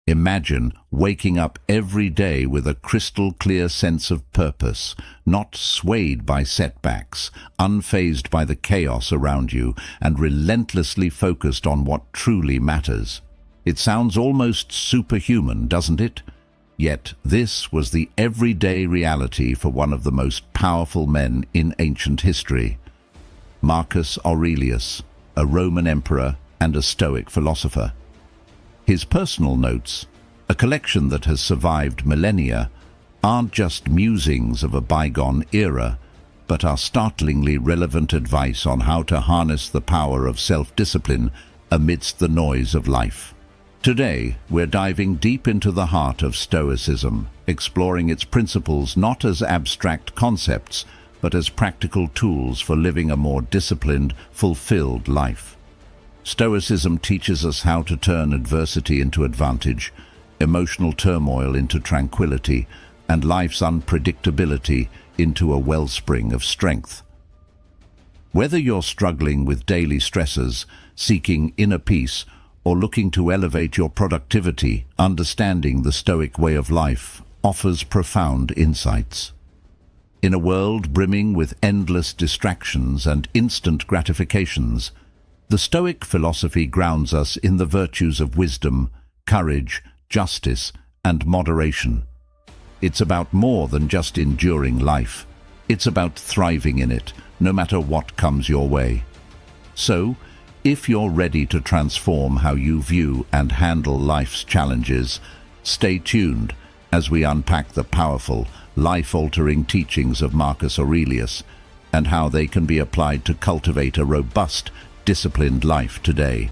Imagine waking up every day with a crystal-clear sense of purpose, not swayed by setbacks, unfazed by the chaos around you, and relentlessly focused on what truly matters. It sounds almost superhuman, doesn't it? Yet this was the everyday reality for one of the most powerful men in ancient history, Marcus Aurelius, a Roman emperor and a Stoic philosopher. His personal notes, a collection that has survived millennia, aren't just musings of a bygone era, but are startlingly relevant advice on how to harness the power of self-discipline amidst the noise of life. Today, we're diving deep into the heart of Stoicism, exploring its principles not as abstract concepts, but as practical tools for living a more disciplined, fulfilled life. Stoicism teaches us how to turn adversity into advantage, emotional turmoil into tranquility, and life's unpredictability into a wellspring of strength. Whether you're struggling with daily stresses, seeking inner peace, or looking to elevate your productivity, understanding the Stoic way of life offers profound insights. In a world brimming with endless distractions and instant gratifications, the Stoic philosophy grounds us in the virtues of wisdom, courage, justice, and moderation. It's about more than just enduring life. It's about thriving in it, no matter what comes your way. So, if you're ready to transform how you view and handle life's challenges, stay tuned as we unpack the powerful, life-altering teachings of Marcus Aurelius and how they can be applied to cultivate a robust, disciplined life today.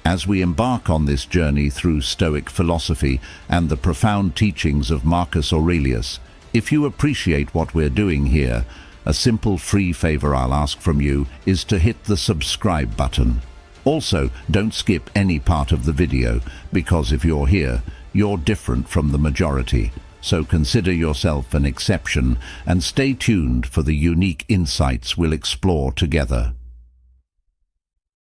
As we embark on this journey through Stoic philosophy and the profound teachings of Marcus Aurelius, if you appreciate what we're doing here, a simple free favor I'll ask from you is to hit the subscribe button. Also, don't skip any part of the video, because if you're here, you're different from the majority. So consider yourself an exception and stay tuned for the unique insights we'll explore together.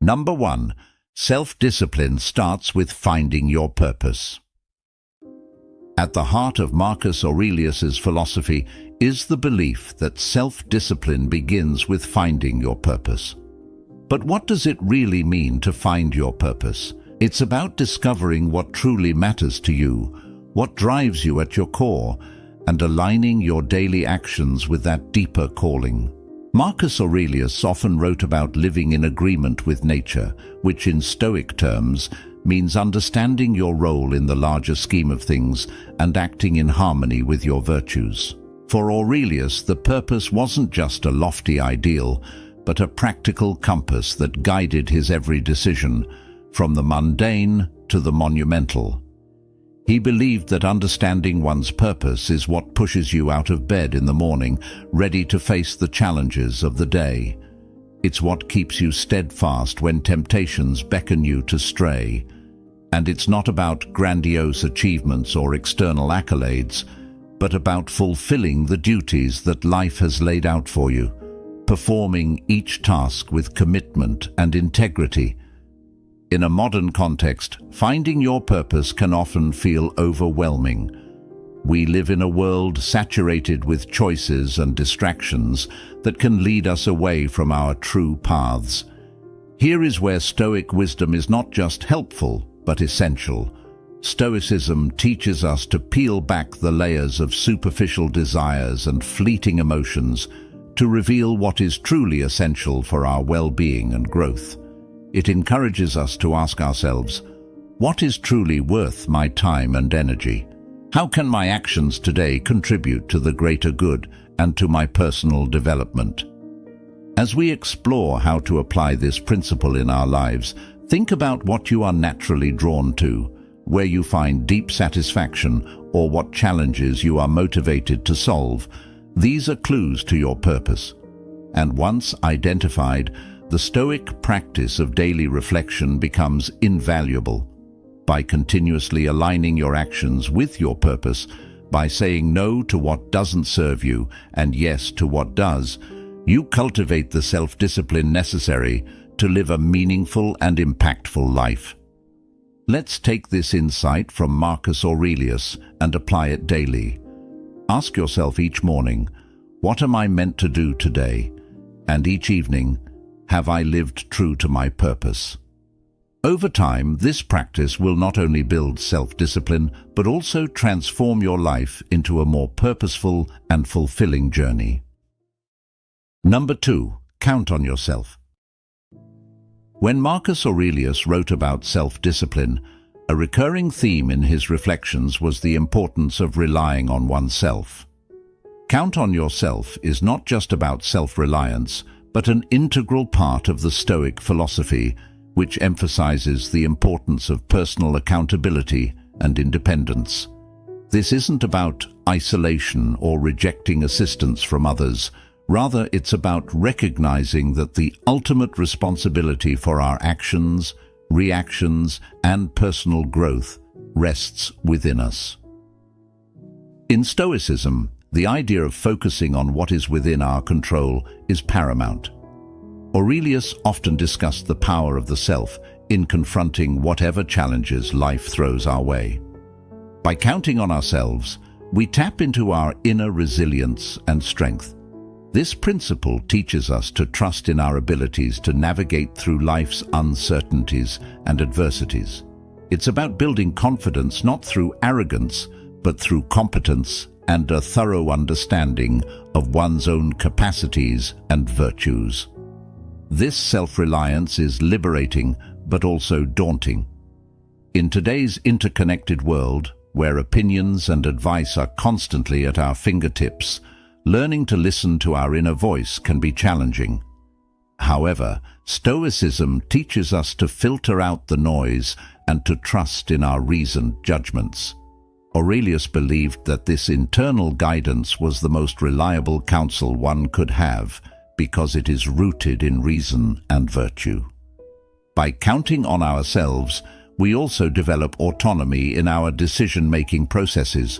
Number 1. Self-discipline starts with finding your purpose. At the heart of Marcus Aurelius's philosophy is the belief that self-discipline begins with finding your purpose. But what does it really mean to find your purpose? It's about discovering what truly matters to you, what drives you at your core, and aligning your daily actions with that deeper calling. Marcus Aurelius often wrote about living in agreement with nature, which in Stoic terms means understanding your role in the larger scheme of things and acting in harmony with your virtues. For Aurelius, the purpose wasn't just a lofty ideal, but a practical compass that guided his every decision, from the mundane to the monumental. He believed that understanding one's purpose is what pushes you out of bed in the morning, ready to face the challenges of the day. It's what keeps you steadfast when temptations beckon you to stray. And it's not about grandiose achievements or external accolades, but about fulfilling the duties that life has laid out for you, performing each task with commitment and integrity. In a modern context, finding your purpose can often feel overwhelming. We live in a world saturated with choices and distractions that can lead us away from our true paths. Here is where Stoic wisdom is not just helpful, but essential. Stoicism teaches us to peel back the layers of superficial desires and fleeting emotions to reveal what is truly essential for our well-being and growth. It encourages us to ask ourselves, what is truly worth my time and energy? How can my actions today contribute to the greater good and to my personal development? As we explore how to apply this principle in our lives, think about what you are naturally drawn to, where you find deep satisfaction, or what challenges you are motivated to solve. These are clues to your purpose. And once identified, the Stoic practice of daily reflection becomes invaluable. By continuously aligning your actions with your purpose, by saying no to what doesn't serve you and yes to what does, you cultivate the self-discipline necessary to live a meaningful and impactful life. Let's take this insight from Marcus Aurelius and apply it daily. Ask yourself each morning, what am I meant to do today? And each evening, have I lived true to my purpose? Over time, this practice will not only build self-discipline, but also transform your life into a more purposeful and fulfilling journey. Number 2, count on yourself. When Marcus Aurelius wrote about self-discipline, a recurring theme in his reflections was the importance of relying on oneself. Count on yourself is not just about self-reliance, but an integral part of the Stoic philosophy, which emphasizes the importance of personal accountability and independence. This isn't about isolation or rejecting assistance from others. Rather, it's about recognizing that the ultimate responsibility for our actions, reactions, and personal growth rests within us. In Stoicism, the idea of focusing on what is within our control is paramount. Aurelius often discussed the power of the self in confronting whatever challenges life throws our way. By counting on ourselves, we tap into our inner resilience and strength. This principle teaches us to trust in our abilities to navigate through life's uncertainties and adversities. It's about building confidence not through arrogance, but through competence and a thorough understanding of one's own capacities and virtues. This self-reliance is liberating, but also daunting. In today's interconnected world, where opinions and advice are constantly at our fingertips, learning to listen to our inner voice can be challenging. However, Stoicism teaches us to filter out the noise and to trust in our reasoned judgments. Aurelius believed that this internal guidance was the most reliable counsel one could have, because it is rooted in reason and virtue. By counting on ourselves, we also develop autonomy in our decision-making processes.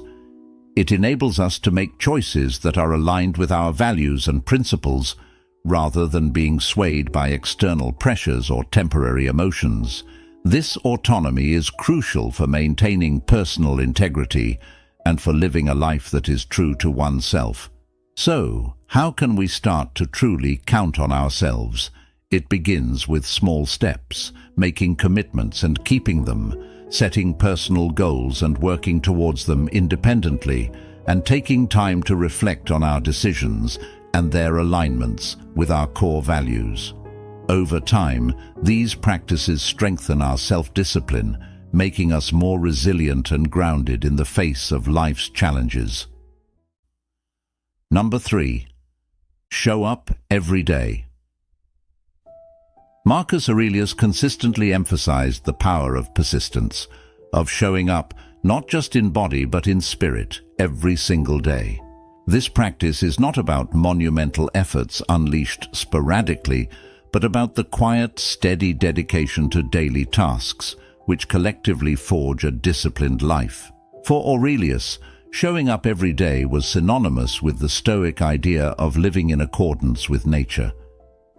It enables us to make choices that are aligned with our values and principles, rather than being swayed by external pressures or temporary emotions. This autonomy is crucial for maintaining personal integrity and for living a life that is true to oneself. So, how can we start to truly count on ourselves? It begins with small steps, making commitments and keeping them, setting personal goals and working towards them independently, and taking time to reflect on our decisions and their alignments with our core values. Over time, these practices strengthen our self-discipline, making us more resilient and grounded in the face of life's challenges. Number 3. Show up every day. Marcus Aurelius consistently emphasized the power of persistence, of showing up not just in body but in spirit every single day. This practice is not about monumental efforts unleashed sporadically, but about the quiet, steady dedication to daily tasks, which collectively forge a disciplined life. For Aurelius, showing up every day was synonymous with the Stoic idea of living in accordance with nature.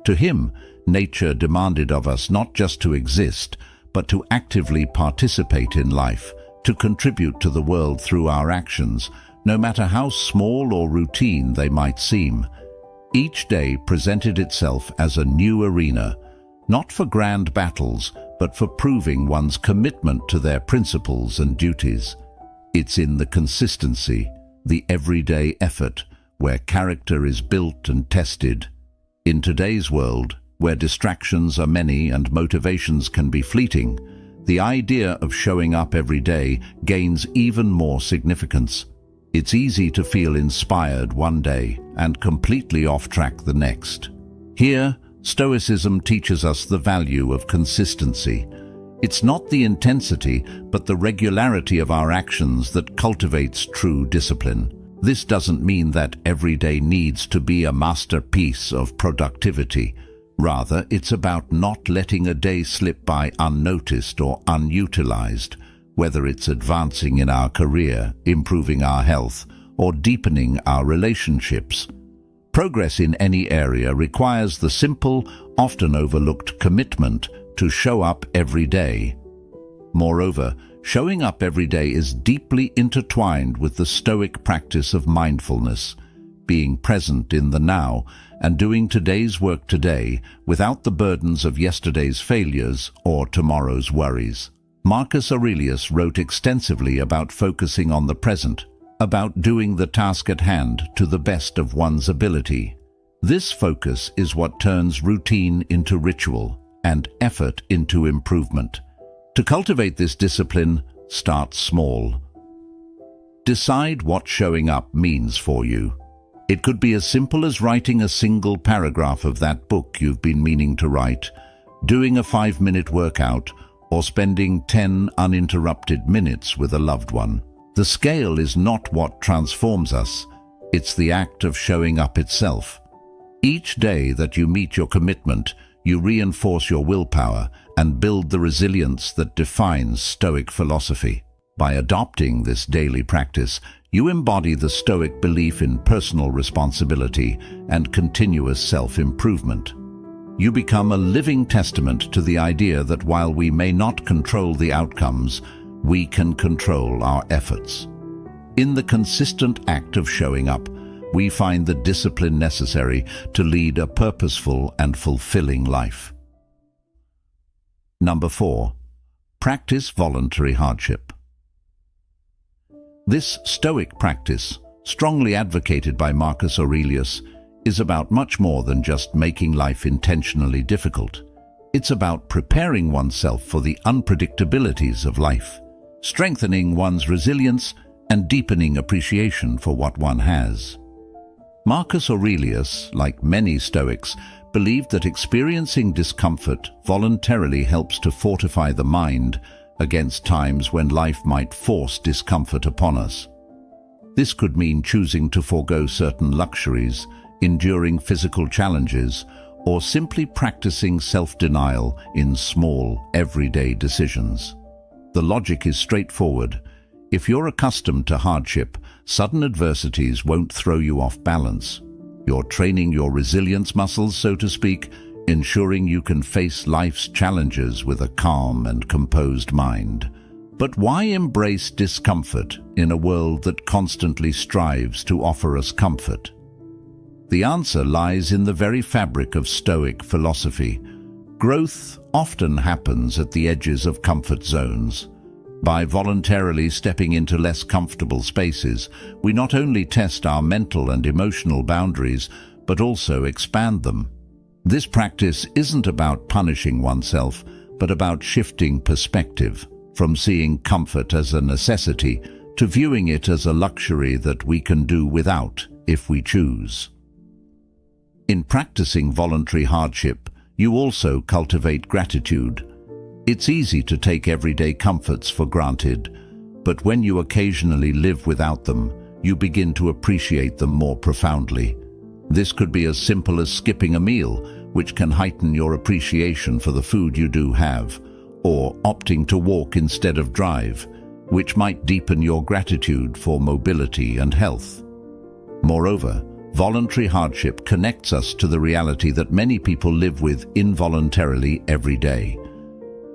To him, nature demanded of us not just to exist, but to actively participate in life, to contribute to the world through our actions, no matter how small or routine they might seem. Each day presented itself as a new arena, not for grand battles, but for proving one's commitment to their principles and duties. It's in the consistency, the everyday effort, where character is built and tested. In today's world, where distractions are many and motivations can be fleeting, the idea of showing up every day gains even more significance. It's easy to feel inspired one day and completely off track the next. Here, Stoicism teaches us the value of consistency. It's not the intensity, but the regularity of our actions that cultivates true discipline. This doesn't mean that every day needs to be a masterpiece of productivity. Rather, it's about not letting a day slip by unnoticed or unutilized, whether it's advancing in our career, improving our health, or deepening our relationships. Progress in any area requires the simple, often overlooked commitment to show up every day. Moreover, showing up every day is deeply intertwined with the Stoic practice of mindfulness, being present in the now and doing today's work today without the burdens of yesterday's failures or tomorrow's worries. Marcus Aurelius wrote extensively about focusing on the present, about doing the task at hand to the best of one's ability. This focus is what turns routine into ritual and effort into improvement. To cultivate this discipline, start small. Decide what showing up means for you. It could be as simple as writing a single paragraph of that book you've been meaning to write, doing a 5-minute workout, or spending 10 uninterrupted minutes with a loved one. The scale is not what transforms us, it's the act of showing up itself. Each day that you meet your commitment, you reinforce your willpower and build the resilience that defines Stoic philosophy. By adopting this daily practice, you embody the Stoic belief in personal responsibility and continuous self-improvement. You become a living testament to the idea that while we may not control the outcomes, we can control our efforts. In the consistent act of showing up, we find the discipline necessary to lead a purposeful and fulfilling life. Number 4. Practice voluntary hardship. This Stoic practice, strongly advocated by Marcus Aurelius, is about much more than just making life intentionally difficult. It's about preparing oneself for the unpredictabilities of life, strengthening one's resilience, and deepening appreciation for what one has. Marcus Aurelius, like many Stoics, believed that experiencing discomfort voluntarily helps to fortify the mind against times when life might force discomfort upon us. This could mean choosing to forego certain luxuries, enduring physical challenges, or simply practicing self-denial in small, everyday decisions. The logic is straightforward. If you're accustomed to hardship, sudden adversities won't throw you off balance. You're training your resilience muscles, so to speak, ensuring you can face life's challenges with a calm and composed mind. But why embrace discomfort in a world that constantly strives to offer us comfort? The answer lies in the very fabric of Stoic philosophy. Growth often happens at the edges of comfort zones. By voluntarily stepping into less comfortable spaces, we not only test our mental and emotional boundaries, but also expand them. This practice isn't about punishing oneself, but about shifting perspective, from seeing comfort as a necessity to viewing it as a luxury that we can do without if we choose. In practicing voluntary hardship, you also cultivate gratitude. It's easy to take everyday comforts for granted, but when you occasionally live without them, you begin to appreciate them more profoundly. This could be as simple as skipping a meal, which can heighten your appreciation for the food you do have, or opting to walk instead of drive, which might deepen your gratitude for mobility and health. Moreover, voluntary hardship connects us to the reality that many people live with involuntarily every day.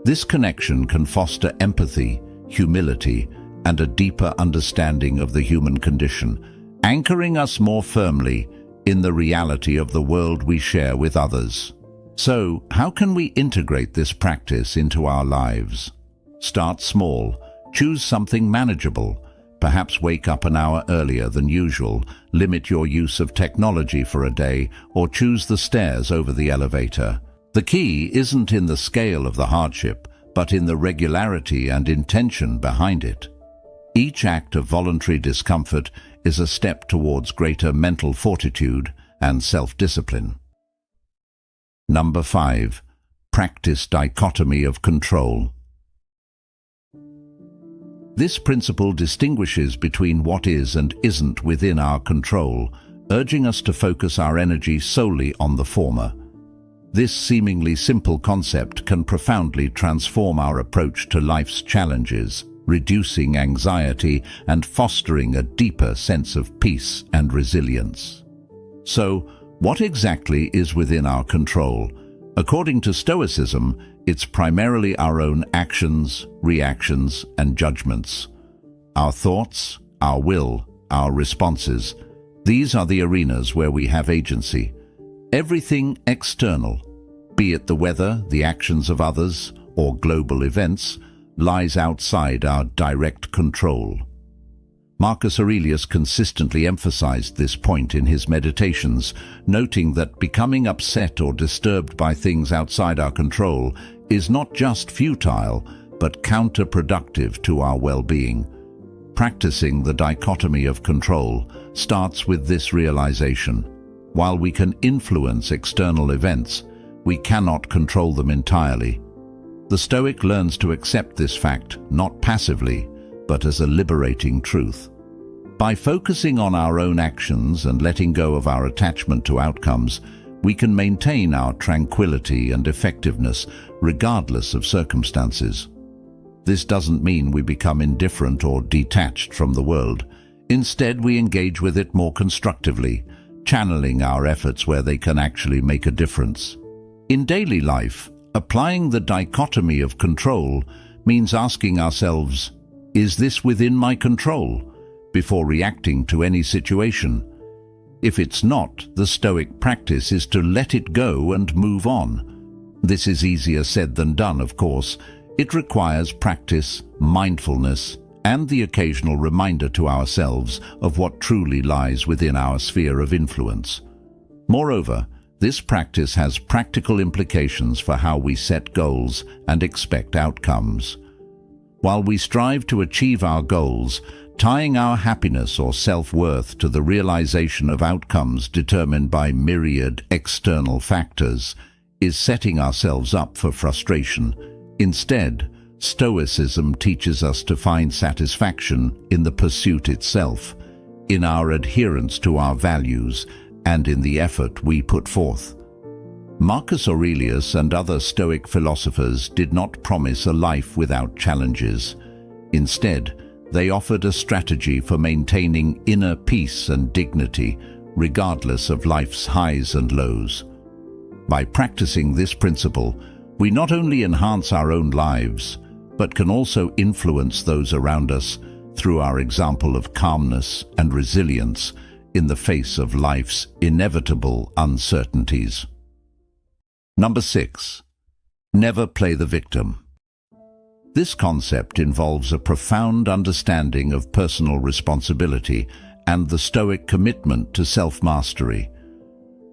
This connection can foster empathy, humility, and a deeper understanding of the human condition, anchoring us more firmly in the reality of the world we share with others. So, how can we integrate this practice into our lives? Start small. Choose something manageable. Perhaps wake up an hour earlier than usual, limit your use of technology for a day, or choose the stairs over the elevator. The key isn't in the scale of the hardship, but in the regularity and intention behind it. Each act of voluntary discomfort is a step towards greater mental fortitude and self-discipline. Number 5. Practice dichotomy of control. This principle distinguishes between what is and isn't within our control, urging us to focus our energy solely on the former. This seemingly simple concept can profoundly transform our approach to life's challenges, reducing anxiety and fostering a deeper sense of peace and resilience. So, what exactly is within our control? According to Stoicism, It's primarily our own actions, reactions, and judgments. Our thoughts, our will, our responses, these are the arenas where we have agency. Everything external, be it the weather, the actions of others, or global events, lies outside our direct control. Marcus Aurelius consistently emphasized this point in his meditations, noting that becoming upset or disturbed by things outside our control is not just futile, but counterproductive to our well-being. Practicing the dichotomy of control starts with this realization. While we can influence external events, we cannot control them entirely. The Stoic learns to accept this fact, not passively, but as a liberating truth. By focusing on our own actions and letting go of our attachment to outcomes, we can maintain our tranquility and effectiveness regardless of circumstances. This doesn't mean we become indifferent or detached from the world. Instead, we engage with it more constructively, channeling our efforts where they can actually make a difference. In daily life, applying the dichotomy of control means asking ourselves, is this within my control? Before reacting to any situation. If it's not, the Stoic practice is to let it go and move on. This is easier said than done, of course. It requires practice, mindfulness, and the occasional reminder to ourselves of what truly lies within our sphere of influence. Moreover, this practice has practical implications for how we set goals and expect outcomes. While we strive to achieve our goals, tying our happiness or self-worth to the realization of outcomes determined by myriad external factors is setting ourselves up for frustration. Instead, Stoicism teaches us to find satisfaction in the pursuit itself, in our adherence to our values, and in the effort we put forth. Marcus Aurelius and other Stoic philosophers did not promise a life without challenges. Instead, they offered a strategy for maintaining inner peace and dignity, regardless of life's highs and lows. By practicing this principle, we not only enhance our own lives, but can also influence those around us through our example of calmness and resilience in the face of life's inevitable uncertainties. Number 6. Never play the victim. This concept involves a profound understanding of personal responsibility and the Stoic commitment to self-mastery.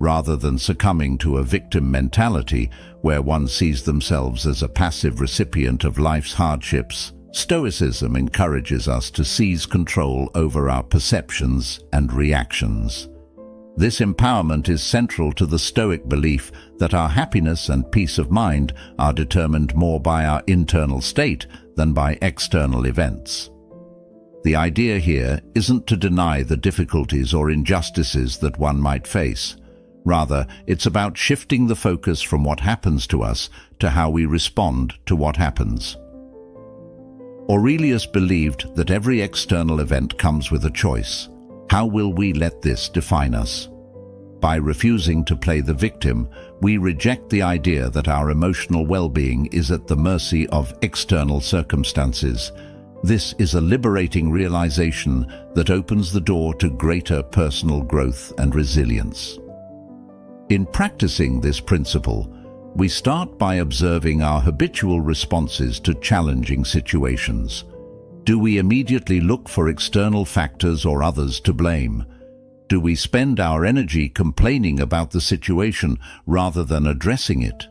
Rather than succumbing to a victim mentality where one sees themselves as a passive recipient of life's hardships, Stoicism encourages us to seize control over our perceptions and reactions. This empowerment is central to the Stoic belief that our happiness and peace of mind are determined more by our internal state than by external events. The idea here isn't to deny the difficulties or injustices that one might face. Rather, it's about shifting the focus from what happens to us to how we respond to what happens. Aurelius believed that every external event comes with a choice. How will we let this define us? By refusing to play the victim, we reject the idea that our emotional well-being is at the mercy of external circumstances. This is a liberating realization that opens the door to greater personal growth and resilience. In practicing this principle, we start by observing our habitual responses to challenging situations. Do we immediately look for external factors or others to blame? Do we spend our energy complaining about the situation rather than addressing it?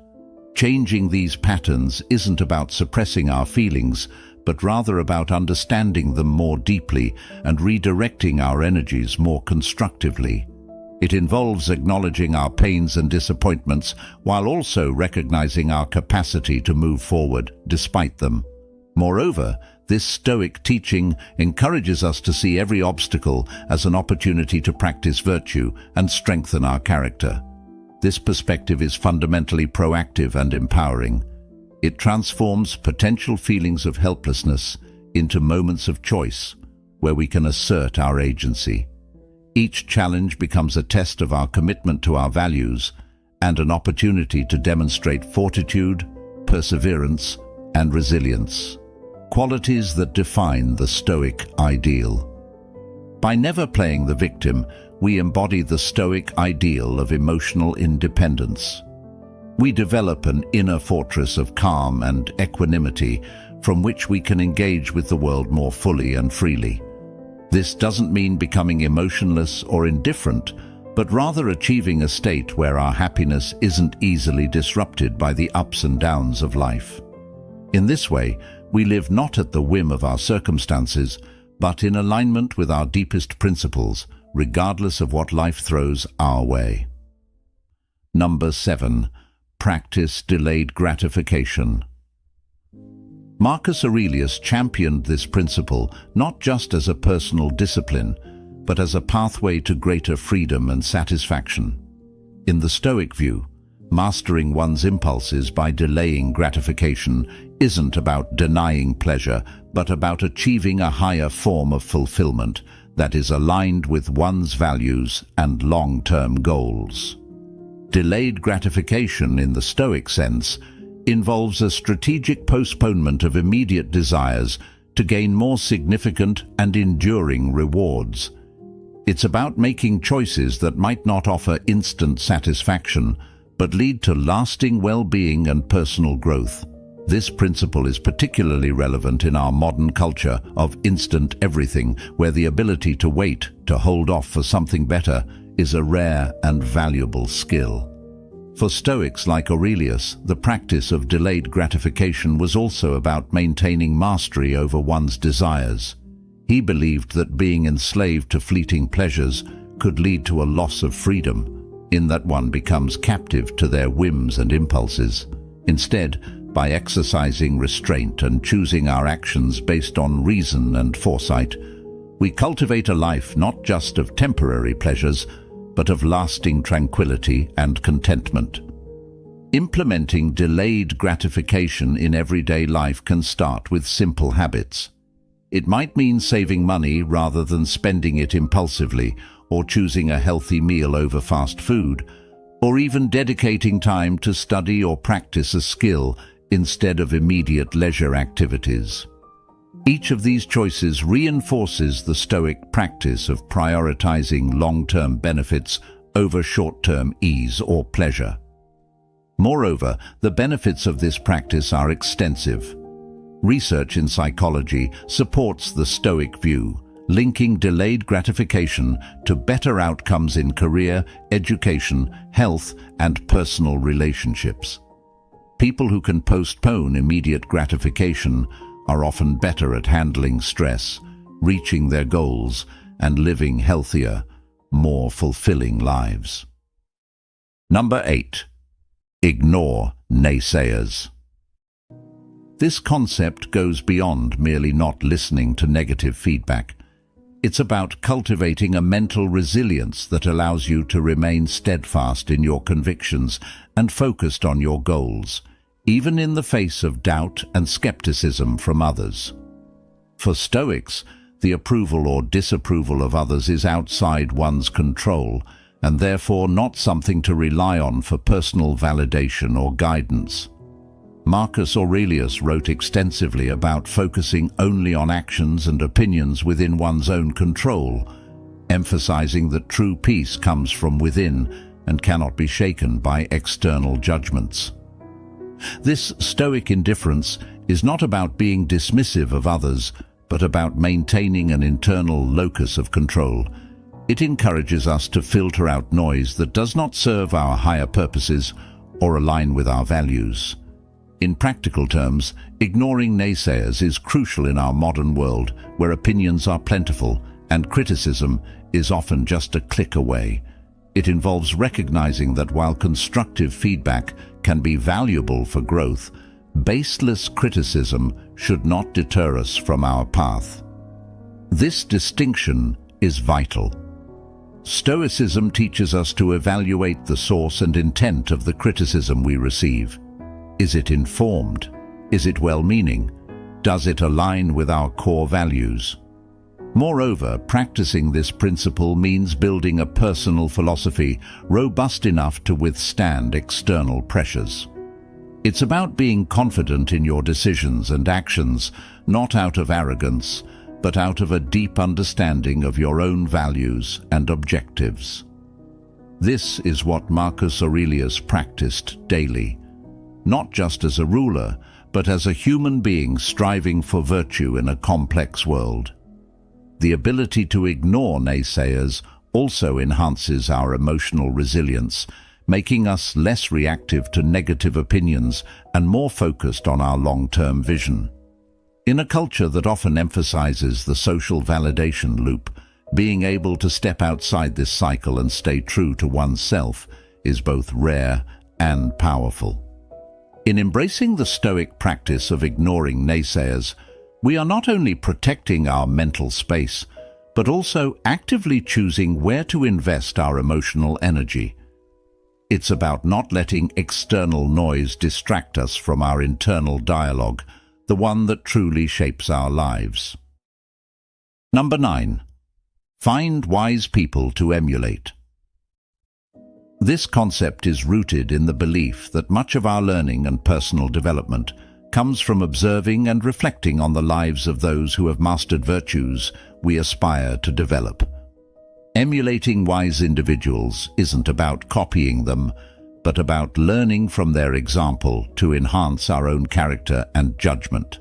Changing these patterns isn't about suppressing our feelings, but rather about understanding them more deeply and redirecting our energies more constructively. It involves acknowledging our pains and disappointments while also recognizing our capacity to move forward despite them. Moreover, this Stoic teaching encourages us to see every obstacle as an opportunity to practice virtue and strengthen our character. This perspective is fundamentally proactive and empowering. It transforms potential feelings of helplessness into moments of choice, where we can assert our agency. Each challenge becomes a test of our commitment to our values and an opportunity to demonstrate fortitude, perseverance, and resilience, qualities that define the Stoic ideal. By never playing the victim, we embody the Stoic ideal of emotional independence. We develop an inner fortress of calm and equanimity from which we can engage with the world more fully and freely. This doesn't mean becoming emotionless or indifferent, but rather achieving a state where our happiness isn't easily disrupted by the ups and downs of life. In this way, we live not at the whim of our circumstances, but in alignment with our deepest principles, regardless of what life throws our way. Number 7. Practice delayed gratification. Marcus Aurelius championed this principle not just as a personal discipline, but as a pathway to greater freedom and satisfaction. In the Stoic view, mastering one's impulses by delaying gratification isn't about denying pleasure, but about achieving a higher form of fulfillment that is aligned with one's values and long-term goals. Delayed gratification, in the Stoic sense, involves a strategic postponement of immediate desires to gain more significant and enduring rewards. It's about making choices that might not offer instant satisfaction, but lead to lasting well-being and personal growth. This principle is particularly relevant in our modern culture of instant everything, where the ability to wait, to hold off for something better, is a rare and valuable skill. For Stoics like Aurelius, the practice of delayed gratification was also about maintaining mastery over one's desires. He believed that being enslaved to fleeting pleasures could lead to a loss of freedom, in that one becomes captive to their whims and impulses. Instead, by exercising restraint and choosing our actions based on reason and foresight, we cultivate a life not just of temporary pleasures, but of lasting tranquility and contentment. Implementing delayed gratification in everyday life can start with simple habits. It might mean saving money rather than spending it impulsively, or choosing a healthy meal over fast food, or even dedicating time to study or practice a skill instead of immediate leisure activities. Each of these choices reinforces the Stoic practice of prioritizing long-term benefits over short-term ease or pleasure. Moreover, the benefits of this practice are extensive. Research in psychology supports the Stoic view, linking delayed gratification to better outcomes in career, education, health, and personal relationships. People who can postpone immediate gratification are often better at handling stress, reaching their goals, and living healthier, more fulfilling lives. Number 8. Ignore naysayers. This concept goes beyond merely not listening to negative feedback. It's about cultivating a mental resilience that allows you to remain steadfast in your convictions and focused on your goals, even in the face of doubt and skepticism from others. For Stoics, the approval or disapproval of others is outside one's control, and therefore not something to rely on for personal validation or guidance. Marcus Aurelius wrote extensively about focusing only on actions and opinions within one's own control, emphasizing that true peace comes from within and cannot be shaken by external judgments. This Stoic indifference is not about being dismissive of others, but about maintaining an internal locus of control. It encourages us to filter out noise that does not serve our higher purposes or align with our values. In practical terms, ignoring naysayers is crucial in our modern world, where opinions are plentiful and criticism is often just a click away. It involves recognizing that while constructive feedback can be valuable for growth, baseless criticism should not deter us from our path. This distinction is vital. Stoicism teaches us to evaluate the source and intent of the criticism we receive. Is it informed? Is it well-meaning? Does it align with our core values? Moreover, practicing this principle means building a personal philosophy robust enough to withstand external pressures. It's about being confident in your decisions and actions, not out of arrogance, but out of a deep understanding of your own values and objectives. This is what Marcus Aurelius practiced daily, not just as a ruler, but as a human being striving for virtue in a complex world. The ability to ignore naysayers also enhances our emotional resilience, making us less reactive to negative opinions and more focused on our long-term vision. In a culture that often emphasizes the social validation loop, being able to step outside this cycle and stay true to oneself is both rare and powerful. In embracing the Stoic practice of ignoring naysayers, we are not only protecting our mental space, but also actively choosing where to invest our emotional energy. It's about not letting external noise distract us from our internal dialogue, the one that truly shapes our lives. Number 9. Find wise people to emulate. This concept is rooted in the belief that much of our learning and personal development comes from observing and reflecting on the lives of those who have mastered virtues we aspire to develop. Emulating wise individuals isn't about copying them, but about learning from their example to enhance our own character and judgment.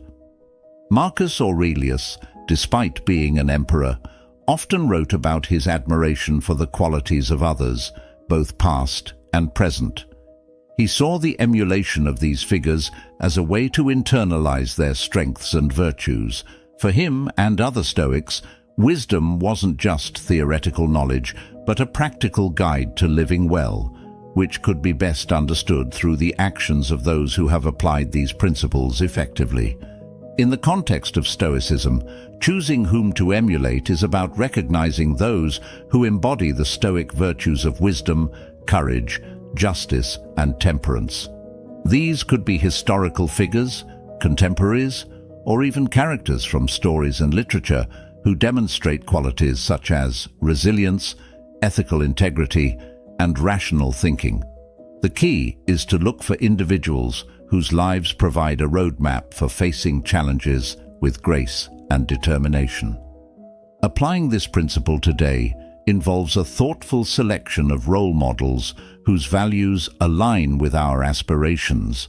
Marcus Aurelius, despite being an emperor, often wrote about his admiration for the qualities of others, both past and present. He saw the emulation of these figures as a way to internalize their strengths and virtues. For him and other Stoics, wisdom wasn't just theoretical knowledge, but a practical guide to living well, which could be best understood through the actions of those who have applied these principles effectively. In the context of Stoicism, choosing whom to emulate is about recognizing those who embody the Stoic virtues of wisdom, courage, justice, and temperance. These could be historical figures, contemporaries, or even characters from stories and literature who demonstrate qualities such as resilience, ethical integrity, and rational thinking. The key is to look for individuals whose lives provide a roadmap for facing challenges with grace and determination. Applying this principle today involves a thoughtful selection of role models whose values align with our aspirations.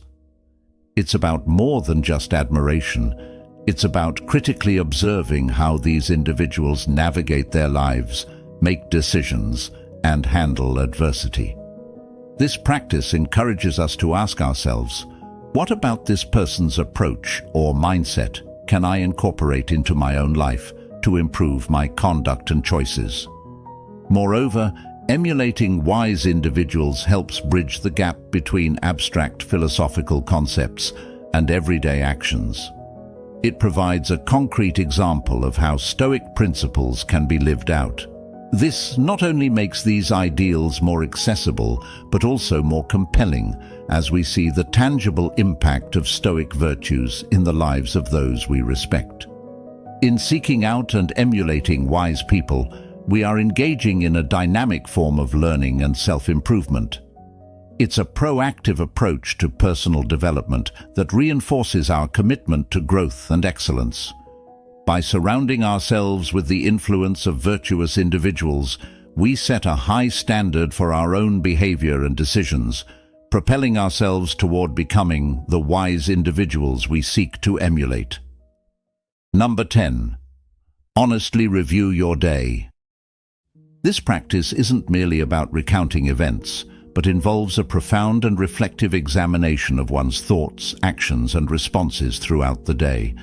It's about more than just admiration. It's about critically observing how these individuals navigate their lives, make decisions, and handle adversity. This practice encourages us to ask ourselves, what about this person's approach or mindset can I incorporate into my own life to improve my conduct and choices? Moreover, emulating wise individuals helps bridge the gap between abstract philosophical concepts and everyday actions. It provides a concrete example of how Stoic principles can be lived out. This not only makes these ideals more accessible, but also more compelling as we see the tangible impact of Stoic virtues in the lives of those we respect. In seeking out and emulating wise people, we are engaging in a dynamic form of learning and self-improvement. It's a proactive approach to personal development that reinforces our commitment to growth and excellence. By surrounding ourselves with the influence of virtuous individuals, we set a high standard for our own behavior and decisions, propelling ourselves toward becoming the wise individuals we seek to emulate. Number 10. Honestly review your day. This practice isn't merely about recounting events, but involves a profound and reflective examination of one's thoughts, actions, and responses throughout the day.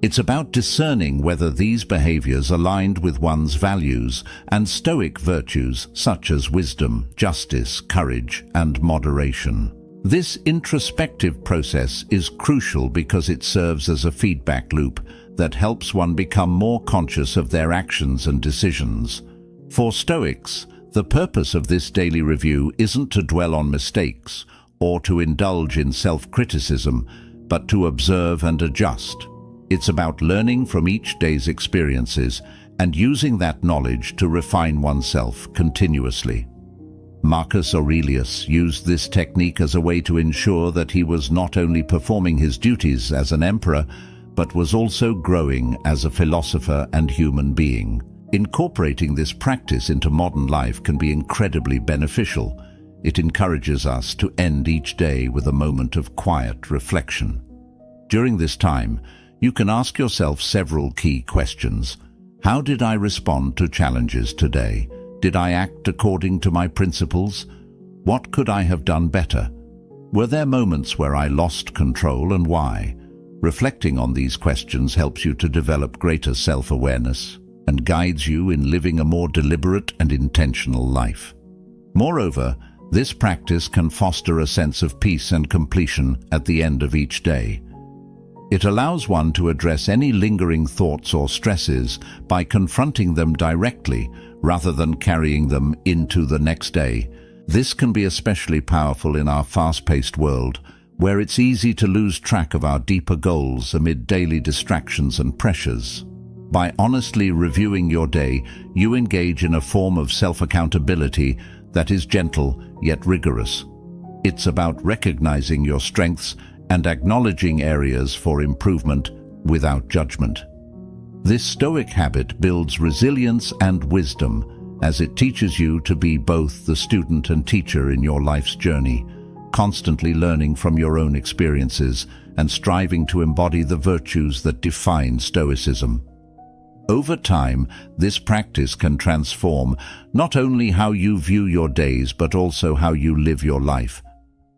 It's about discerning whether these behaviors aligned with one's values and Stoic virtues such as wisdom, justice, courage, and moderation. This introspective process is crucial because it serves as a feedback loop that helps one become more conscious of their actions and decisions. For Stoics, the purpose of this daily review isn't to dwell on mistakes or to indulge in self-criticism, but to observe and adjust. It's about learning from each day's experiences and using that knowledge to refine oneself continuously. Marcus Aurelius used this technique as a way to ensure that he was not only performing his duties as an emperor, but was also growing as a philosopher and human being. Incorporating this practice into modern life can be incredibly beneficial. It encourages us to end each day with a moment of quiet reflection. During this time, you can ask yourself several key questions. How did I respond to challenges today? Did I act according to my principles? What could I have done better? Were there moments where I lost control, and why? Reflecting on these questions helps you to develop greater self-awareness and guides you in living a more deliberate and intentional life. Moreover, this practice can foster a sense of peace and completion at the end of each day. It allows one to address any lingering thoughts or stresses by confronting them directly rather than carrying them into the next day. This can be especially powerful in our fast-paced world, where it's easy to lose track of our deeper goals amid daily distractions and pressures. By honestly reviewing your day, you engage in a form of self-accountability that is gentle yet rigorous. It's about recognizing your strengths and acknowledging areas for improvement without judgment. This Stoic habit builds resilience and wisdom as it teaches you to be both the student and teacher in your life's journey, constantly learning from your own experiences and striving to embody the virtues that define Stoicism. Over time, this practice can transform not only how you view your days but also how you live your life,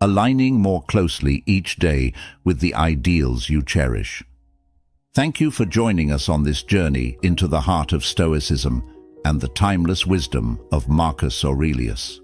aligning more closely each day with the ideals you cherish. Thank you for joining us on this journey into the heart of Stoicism and the timeless wisdom of Marcus Aurelius.